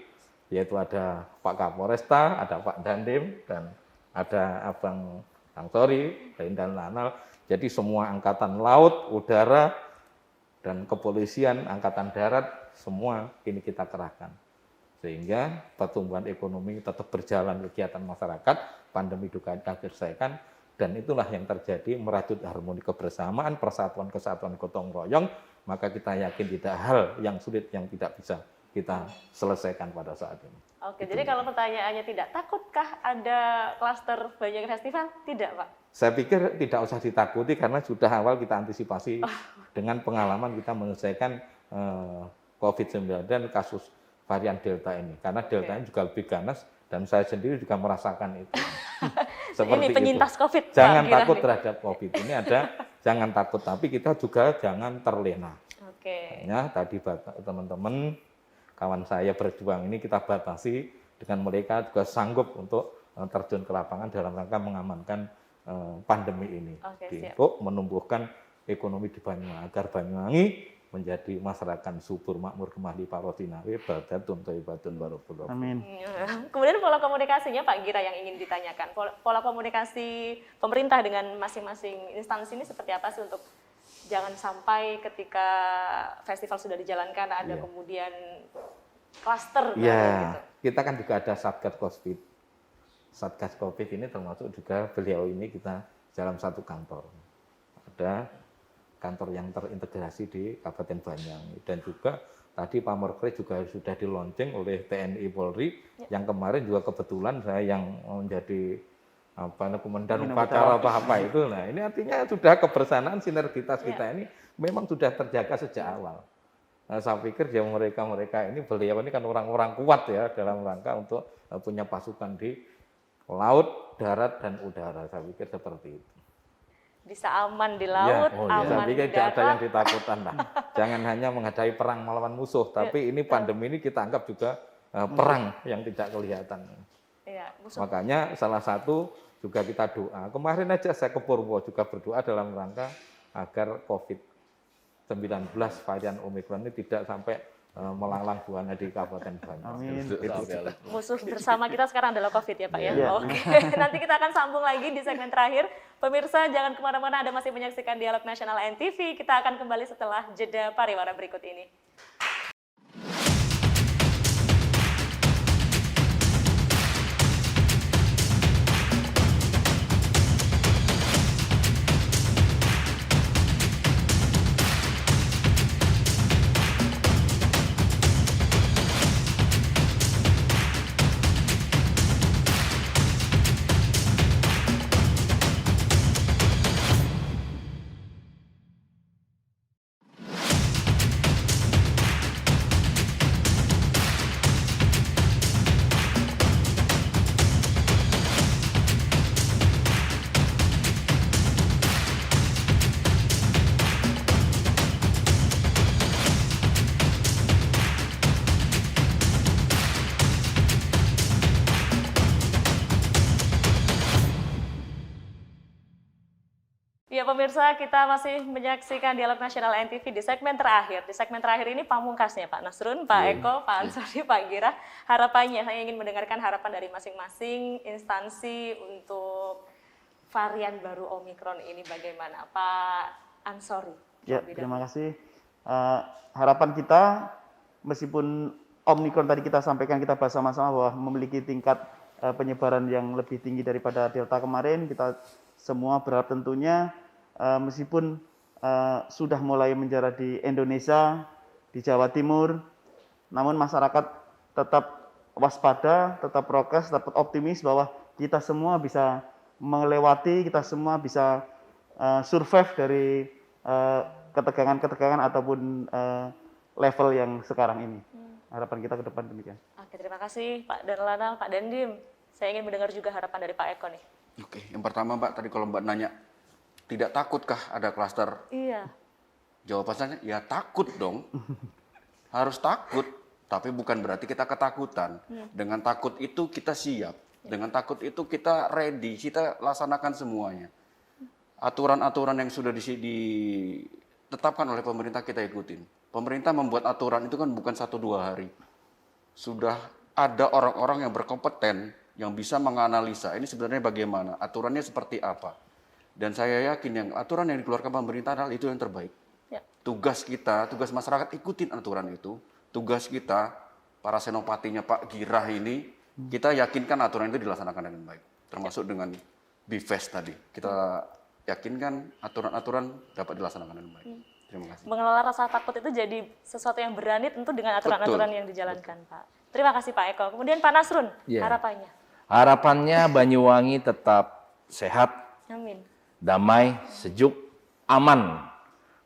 yaitu ada Pak Kapolresta, ada Pak Dandim, dan ada Abang Sangsori, dan Lanal. Jadi semua angkatan laut, udara, dan kepolisian, angkatan darat, semua ini kita kerahkan. Sehingga pertumbuhan ekonomi tetap berjalan, kegiatan masyarakat, pandemi juga kita selesaikan, dan itulah yang terjadi merajut harmoni kebersamaan, persatuan, kesatuan, gotong royong, maka kita yakin tidak hal yang sulit yang tidak bisa kita selesaikan pada saat ini. Oke, jadi kalau pertanyaannya tidak, takutkah ada klaster Banyuwangi Festival? Tidak, Pak. Saya pikir tidak usah ditakuti karena sudah awal kita antisipasi dengan pengalaman kita menyelesaikan COVID-19 dan kasus varian Delta ini. Karena Delta ini juga lebih ganas dan saya sendiri juga merasakan itu. Seperti ini penyintas itu. COVID. Jangan Pak, takut terhadap COVID. Ini ada jangan takut, tapi kita juga jangan terlena. Oke. Ya, tadi teman-teman kawan saya berjuang ini kita batasi dengan mereka juga sanggup untuk terjun ke lapangan dalam rangka mengamankan pandemi ini. Untuk menumbuhkan ekonomi di Banyuwangi agar Banyuwangi menjadi masyarakat subur, makmur, kemahli, parotinawe, badatun, toibatun, warobullah. Amin. Kemudian pola komunikasinya Pak Gira yang ingin ditanyakan. Pola komunikasi pemerintah dengan masing-masing instansi ini seperti apa sih untuk jangan sampai ketika festival sudah dijalankan ada kemudian klaster gitu. gitu. Kita kan juga ada Satgas Covid. Satgas Covid ini termasuk juga beliau ini kita dalam satu kantor. Ada kantor yang terintegrasi di Kabupaten Banyuwangi, dan juga tadi Pak Morkre juga sudah di launching oleh TNI Polri yang kemarin juga kebetulan saya yang menjadi komandan upacara apa itu. Nah, ini artinya sudah kebersamaan sinergitas kita ini memang sudah terjaga sejak awal. Nah, saya pikir ya mereka ini beliau ini kan orang-orang kuat ya dalam rangka untuk punya pasukan di laut, darat, dan udara. Saya pikir seperti itu. Bisa aman di laut, aman di darat. Tidak ada yang ditakutan lah. Jangan hanya menghadapi perang melawan musuh, tapi ini pandemi ini kita anggap juga perang yang tidak kelihatan. Makanya salah satu juga kita doa. Kemarin aja saya ke Purwo juga berdoa dalam rangka agar COVID-19 varian Omikron ini tidak sampai melalang buana di Kabupaten Banyuwangi. Musuh bersama kita sekarang adalah COVID ya Pak ya. Oke. Nanti kita akan sambung lagi di segmen terakhir. Pemirsa jangan kemana-mana, Anda masih menyaksikan Dialog Nasional NTV. Kita akan kembali setelah jeda pariwara berikut ini. Ya pemirsa, kita masih menyaksikan Dialog Nasional NTV di segmen terakhir. Di segmen terakhir ini pamungkasnya Pak Nasrun, Pak Eko, Pak Ansori, Pak Gira. Harapannya, saya ingin mendengarkan harapan dari masing-masing instansi untuk varian baru Omikron ini bagaimana? Pak Ansori. Ya, terima kasih. Harapan kita, meskipun Omikron tadi kita sampaikan, kita bahas sama-sama bahwa memiliki tingkat penyebaran yang lebih tinggi daripada Delta kemarin, kita semua berharap tentunya meskipun sudah mulai menjalar di Indonesia, di Jawa Timur. Namun masyarakat tetap waspada, tetap prokes, tetap optimis bahwa kita semua bisa melewati, kita semua bisa survive dari ketegangan-ketegangan ataupun level yang sekarang ini. Harapan kita ke depan demikian. Oke, terima kasih Pak Darlana, Pak Dandim. Saya ingin mendengar juga harapan dari Pak Eko nih. Oke, yang pertama Mbak, tadi kalau Mbak nanya, tidak takutkah ada klaster? Iya. Jawabannya, ya takut dong. Harus takut, tapi bukan berarti kita ketakutan. Dengan takut itu kita siap. Dengan takut itu kita ready, kita laksanakan semuanya. Aturan-aturan yang sudah ditetapkan oleh pemerintah kita ikutin. Pemerintah membuat aturan itu kan bukan 1-2 hari. Sudah ada orang-orang yang berkompeten yang bisa menganalisa ini sebenarnya bagaimana, aturannya seperti apa. Dan saya yakin yang aturan yang dikeluarkan pemerintah adalah itu yang terbaik. Ya. Tugas kita, tugas masyarakat ikutin aturan itu. Tugas kita, para senopatinya Pak Girah ini, kita yakinkan aturan itu dilaksanakan dengan baik. Termasuk dengan BIFES tadi. Kita yakinkan aturan-aturan dapat dilaksanakan dengan baik. Terima kasih. Mengelola rasa takut itu jadi sesuatu yang berani tentu dengan aturan-aturan yang dijalankan, Pak. Terima kasih Pak Eko. Kemudian Pak Nasrun, harapannya. Harapannya Banyuwangi tetap sehat, Amin. damai, sejuk, aman.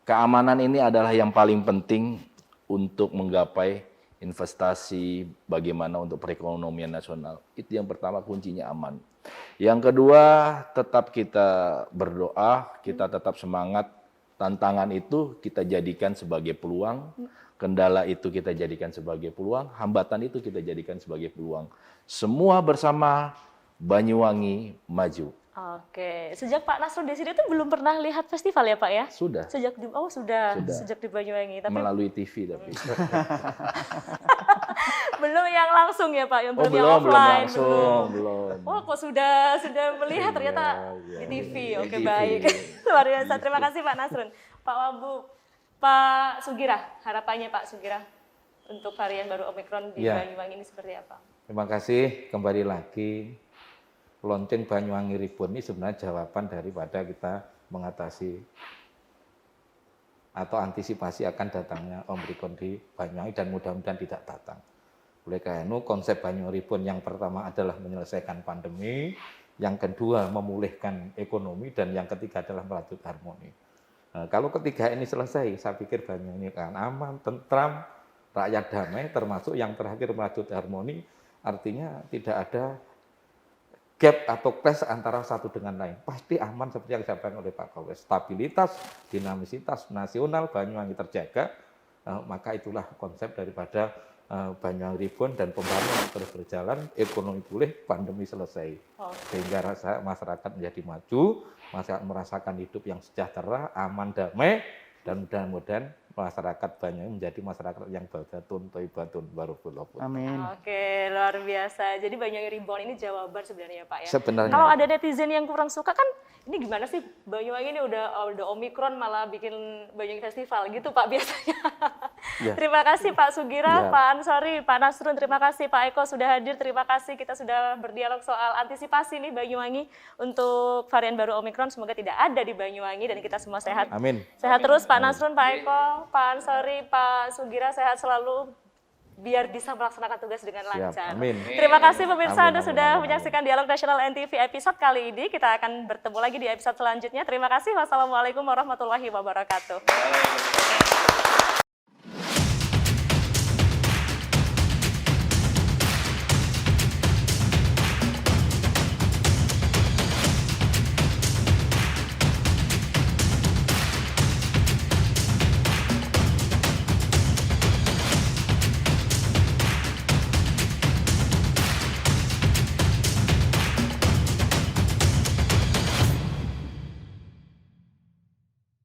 Keamanan ini adalah yang paling penting untuk menggapai investasi bagaimana untuk perekonomian nasional. Itu yang pertama, kuncinya aman. Yang kedua, tetap kita berdoa, kita tetap semangat. Tantangan itu kita jadikan sebagai peluang, kendala itu kita jadikan sebagai peluang, hambatan itu kita jadikan sebagai peluang. Semua bersama Banyuwangi maju. Oke, sejak Pak Nasrun di sini tuh belum pernah lihat festival ya Pak ya? Sudah. Sejak di sejak di Banyuwangi, tapi Melalui TV tapi. belum yang langsung ya Pak, yang Oh, yang belum offline langsung, belum. Oh, kok sudah melihat ternyata di TV. Oke, baik. Luar biasa. Terima kasih Pak Nasrun. Pak Wabu, Pak Sugira, harapannya Pak Sugira untuk varian baru Omikron di Banyuwangi ini seperti apa? Terima kasih, kembali lagi. Launching Banyuwangi Reborn ini sebenarnya jawaban daripada kita mengatasi atau antisipasi akan datangnya Omikron di Banyuwangi dan mudah-mudahan tidak datang. Oleh karena itu konsep Banyuwangi Reborn yang pertama adalah menyelesaikan pandemi, yang kedua memulihkan ekonomi, dan yang ketiga adalah merajut harmoni. Nah, kalau ketiga ini selesai, saya pikir Banyuwangi akan aman, tentram, rakyat damai, termasuk yang terakhir merajut harmoni, artinya tidak ada gap atau clash antara satu dengan lain. Pasti aman seperti yang disampaikan oleh Pak Kapolres. Stabilitas, dinamisitas nasional Banyuwangi terjaga, maka itulah konsep daripada Banyuwangi Reborn, dan pembangunan terus berjalan, ekonomi pulih, pandemi selesai. Sehingga masyarakat menjadi maju, masyarakat merasakan hidup yang sejahtera, aman, damai, dan mudah-mudahan masyarakat Banyuwangi menjadi masyarakat yang baldatun, thayyibatun, barakallahu. Amin. Oke, luar biasa. Jadi Banyuwangi Reborn ini jawaban sebenarnya Pak ya. Sebenarnya. Kalau ada netizen yang kurang suka kan, ini gimana sih Banyuwangi ini udah Omikron malah bikin Banyuwangi Festival gitu Pak biasanya. Ya. Terima kasih Pak Sugira, Ya. Pak Ansori, Pak Nasrun, terima kasih Pak Eko sudah hadir. Terima kasih kita sudah berdialog soal antisipasi nih Banyuwangi untuk varian baru Omikron. Semoga tidak ada di Banyuwangi dan kita semua sehat. Amin. Sehat terus Pak Nasrun, Pak Eko, Pak Ansori, Pak Sugira, sehat selalu biar bisa melaksanakan tugas dengan lancar. Amin. Terima kasih pemirsa Anda Amin, sudah amin, menyaksikan Dialog Nasional NTV episode kali ini. Kita akan bertemu lagi di episode selanjutnya. Terima kasih. Wassalamualaikum warahmatullahi wabarakatuh.